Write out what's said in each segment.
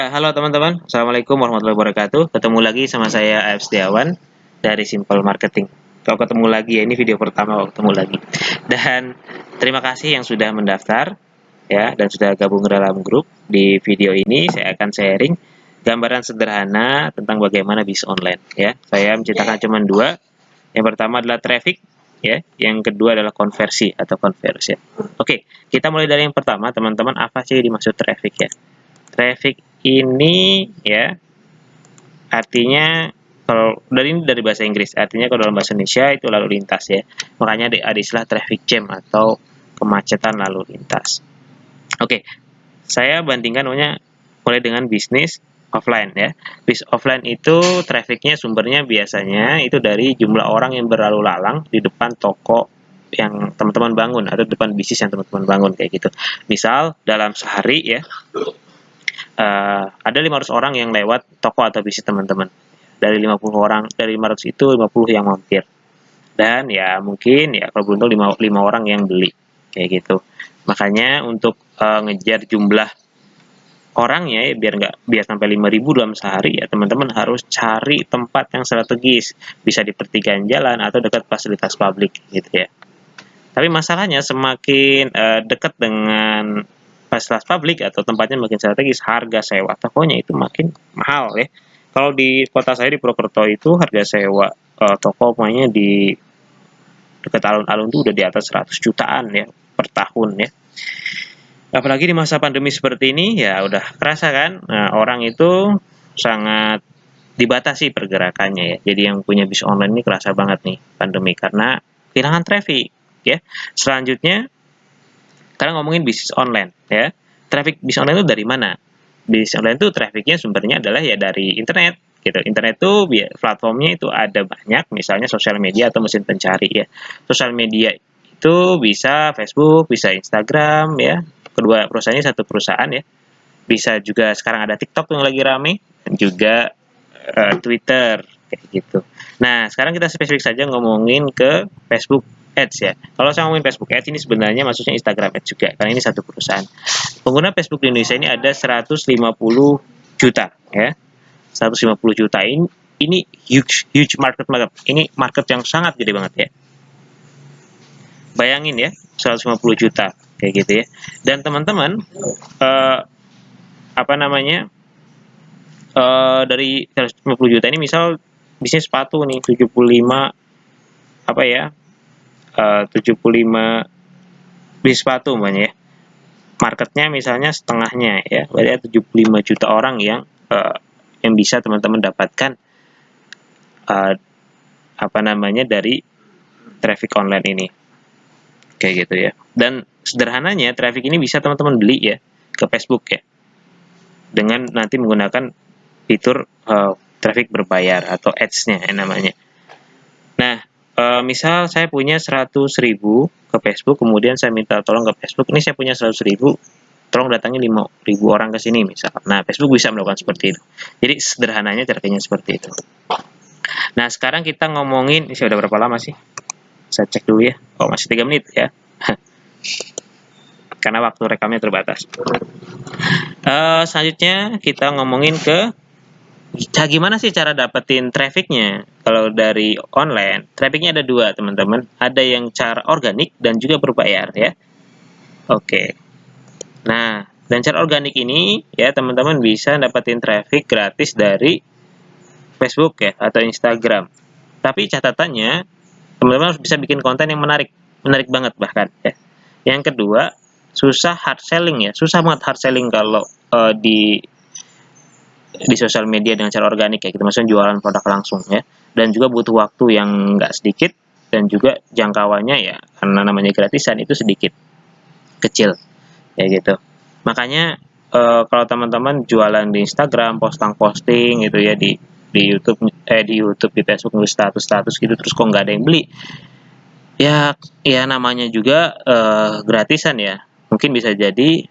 Halo teman-teman, Assalamualaikum warahmatullahi wabarakatuh. Ketemu lagi sama saya AF Setiawan dari Simple Marketing. Kalau ketemu lagi ya, ini video pertama kalau ketemu lagi. Dan terima kasih yang sudah mendaftar ya dan sudah gabung dalam grup. Di video ini saya akan sharing gambaran sederhana tentang bagaimana bisnis online ya. Saya menceritakan cuma dua. Yang pertama adalah traffic ya, yang kedua adalah konversi atau conversion. Oke, kita mulai dari yang pertama, teman-teman. Apa sih dimaksud traffic ya? Traffic ini ya artinya, kalau dari bahasa Inggris, artinya kalau dalam bahasa Indonesia itu lalu lintas ya. Makanya ada istilah traffic jam atau kemacetan lalu lintas. Oke, saya bandingkan mulai dengan bisnis offline ya. Bisnis offline itu trafficnya sumbernya biasanya itu dari jumlah orang yang berlalu lalang di depan toko yang teman-teman bangun atau depan bisnis yang teman-teman bangun kayak gitu. Misal dalam sehari ya, ada 500 orang yang lewat toko atau bisnis teman-teman. Dari 50 orang, dari 500 itu 50 yang mampir. Dan ya mungkin ya kalau beruntung 5 orang yang beli kayak gitu. Makanya untuk ngejar jumlah orangnya ya, biar sampai 5.000 dalam sehari ya, teman-teman harus cari tempat yang strategis, bisa di pertigaan jalan atau dekat fasilitas publik gitu ya. Tapi masalahnya semakin dekat dengan fasilitas publik atau tempatnya makin strategis, harga sewa tokonya itu makin mahal ya. Kalau di kota saya di Purwokerto itu harga sewa toko pokoknya di dekat alun-alun itu udah di atas 100 jutaan ya per tahun ya. Apalagi di masa pandemi seperti ini ya udah kerasa kan. Nah, orang itu sangat dibatasi pergerakannya ya. Jadi yang punya bisnis online ini kerasa banget nih pandemi karena kehilangan traffic ya. Selanjutnya sekarang ngomongin bisnis online ya. Traffic bisnis online itu dari mana? Bisnis online itu trafficnya sumbernya adalah ya dari internet gitu. Internet itu platformnya itu ada banyak, misalnya sosial media atau mesin pencari ya. Sosial media itu bisa Facebook, bisa Instagram ya. Kedua perusahaan ini satu perusahaan ya. Bisa juga sekarang ada TikTok yang lagi rame, dan juga Twitter kayak gitu. Nah, sekarang kita spesifik saja ngomongin ke Facebook Ads ya. Kalau saya ngomongin Facebook Ads ini sebenarnya maksudnya Instagram Ads juga, karena ini satu perusahaan. Pengguna Facebook di Indonesia ini ada 150 juta ya. 150 juta ini huge market banget. Ini market yang sangat gede banget ya. Bayangin ya, 150 juta kayak gitu ya. Dan teman-teman apa namanya? Dari 150 juta ini misal bisnis sepatu nih 75 apa ya? 75 bisnis sepatu umpamanya ya. Marketnya misalnya setengahnya ya, berarti ada 75 juta orang yang bisa teman-teman dapatkan apa namanya dari traffic online ini kayak gitu ya. Dan sederhananya traffic ini bisa teman-teman beli ya ke Facebook ya dengan nanti menggunakan fitur traffic berbayar atau ads-nya namanya. Nah, misal saya punya 100.000 ke Facebook, kemudian saya minta tolong ke Facebook, ini saya punya 100.000, tolong datangi 5.000 orang ke sini misal. Nah, Facebook bisa melakukan seperti itu. Jadi sederhananya caranya seperti itu. Nah, sekarang kita ngomongin, ini sudah berapa lama sih? Saya cek dulu ya. Oh, masih 3 menit ya. Karena waktu rekamnya terbatas. Selanjutnya kita ngomongin ke gimana sih cara dapetin trafficnya? Kalau dari online, trafficnya ada dua teman-teman. Ada yang cara organik dan juga berbayar ya. Oke. Nah, dan cara organik ini ya teman-teman bisa dapetin traffic gratis dari Facebook ya atau Instagram. Tapi catatannya teman-teman harus bisa bikin konten yang menarik banget bahkan ya. Yang kedua, susah hard selling ya. Susah banget hard selling kalau di sosial media dengan cara organik kayak gitu, maksudnya jualan produk langsung ya, dan juga butuh waktu yang nggak sedikit dan juga jangkauannya ya karena namanya gratisan itu sedikit kecil kayak gitu. Makanya kalau teman-teman jualan di Instagram, posting gitu ya di YouTube di Facebook nulis status gitu terus kok nggak ada yang beli ya, namanya juga gratisan ya, mungkin bisa jadi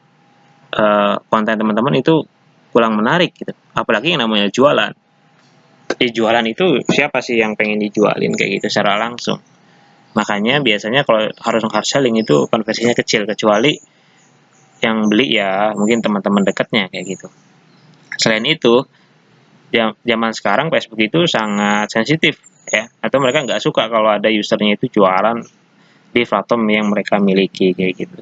konten teman-teman itu kurang menarik gitu. Apalagi yang namanya jualan. Jualan itu siapa sih yang pengen dijualin kayak gitu secara langsung. Makanya biasanya kalau harus hard selling itu konversinya kecil, kecuali yang beli ya mungkin teman-teman dekatnya kayak gitu. Selain itu, zaman sekarang Facebook itu sangat sensitif ya, atau mereka nggak suka kalau ada usernya itu jualan di platform yang mereka miliki kayak gitu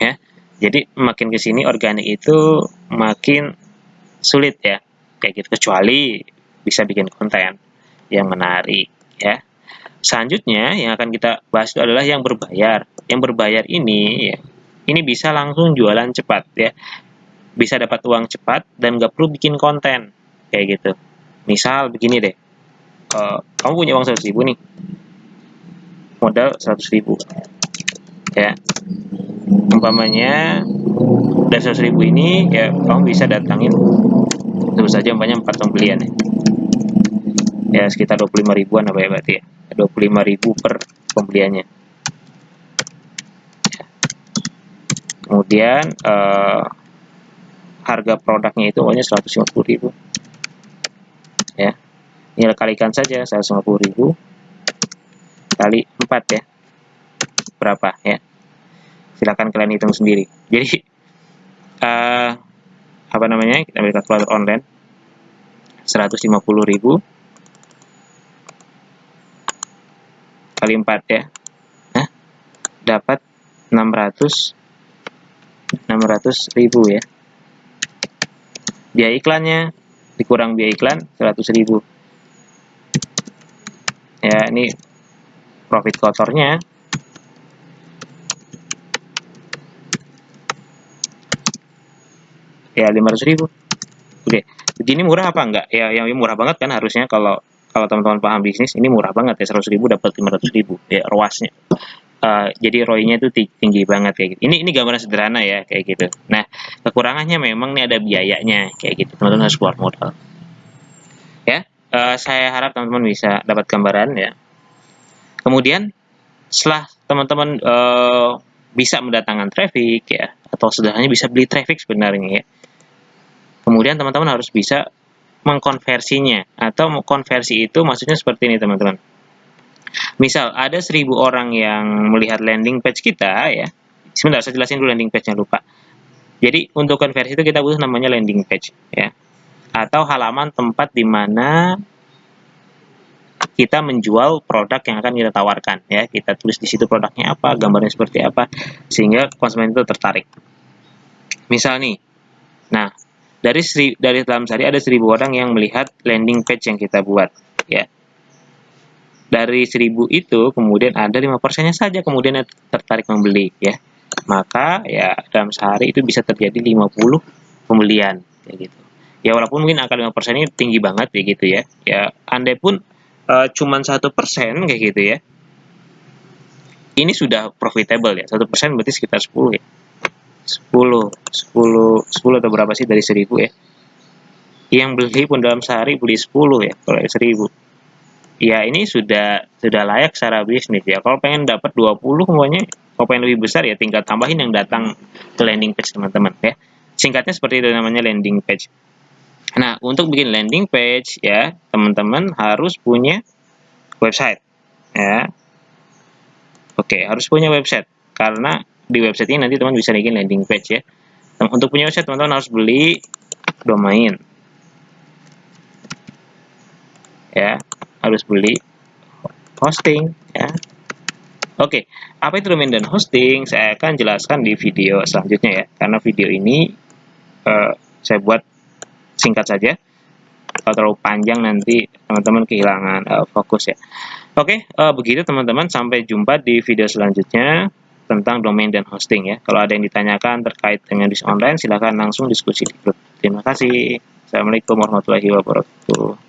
ya. Jadi makin kesini organik itu makin sulit ya kayak gitu, kecuali bisa bikin konten yang menarik ya. Selanjutnya yang akan kita bahas itu adalah yang berbayar. Yang berbayar ini ya, ini bisa langsung jualan cepat ya, bisa dapat uang cepat dan nggak perlu bikin konten kayak gitu. Misal begini deh, kamu punya uang 100.000 nih, modal 100.000 ya. Umpamanya dari 100.000 ini ya kamu bisa datangin tentu saja umpamanya 4 pembelian ya, sekitar 25 ribuan apa ya berarti ya, 25.000 per pembeliannya. Kemudian harga produknya itu awalnya 150.000 ya, tinggal kalikan saja 150.000 kali 4 ya, berapa ya, silakan kalian hitung sendiri. Jadi apa namanya, kita ambil kalkulator online, 150.000 kali 4 ya, nah dapat 600.000 ya. Biaya iklannya dikurang biaya iklan 100.000 ya, ini profit kotornya ya 500.000. Oke, begini murah apa enggak ya? Yang murah banget kan harusnya, kalau teman-teman paham bisnis ini murah banget ya, 100.000 dapat 500.000 ya ruasnya. Jadi ROI-nya itu tinggi banget kayak gitu. Ini gambaran sederhana ya kayak gitu. Nah, kekurangannya memang nih ada biayanya kayak gitu. Teman-teman harus keluar modal. Ya, saya harap teman-teman bisa dapat gambaran ya. Kemudian setelah teman-teman bisa mendatangkan traffic ya, atau sederhananya bisa beli traffic sebenarnya ya. Kemudian teman-teman harus bisa mengkonversinya, atau konversi itu maksudnya seperti ini teman-teman. Misal ada 1.000 orang yang melihat landing page kita ya. Sebentar, saya jelasin dulu landing page-nya, lupa. Jadi untuk konversi itu kita butuh namanya landing page ya, atau halaman tempat di mana kita menjual produk yang akan kita tawarkan ya. Kita tulis di situ produknya apa, gambarnya seperti apa, sehingga konsumen itu tertarik. Misal nih, nah dari dalam sehari ada 1.000 orang yang melihat landing page yang kita buat ya. Dari 1.000 itu kemudian ada 5%-nya saja kemudian tertarik membeli ya. Maka ya dalam sehari itu bisa terjadi 50 pembelian kayak gitu. Ya walaupun mungkin angka 5% ini tinggi banget ya gitu ya. Ya andai pun cuman 1% kayak gitu ya, ini sudah profitable ya. 1% berarti sekitar 10 ya. 10 atau berapa sih dari 1.000 ya. Yang beli pun dalam sehari beli 10 ya kalau 1.000. Ya ini sudah layak secara bisnis ya. Kalau pengen dapat 20 semuanya, kalau pengen lebih besar ya tinggal tambahin yang datang ke landing page teman-teman ya. Singkatnya seperti itu, namanya landing page. Nah, untuk bikin landing page ya, teman-teman harus punya website ya. Oke, harus punya website karena di website ini nanti teman bisa bikin landing page ya. Untuk punya website teman-teman harus beli domain ya, harus beli hosting ya. Oke, apa itu domain dan hosting? Saya akan jelaskan di video selanjutnya ya, karena video ini saya buat singkat saja. Kalau terlalu panjang nanti teman-teman kehilangan fokus ya. Oke, begitu teman-teman. Sampai jumpa di video selanjutnya tentang domain dan hosting ya. Kalau ada yang ditanyakan terkait dengan bisnis online, silakan langsung diskusi di grup. Terima kasih. Assalamualaikum warahmatullahi wabarakatuh.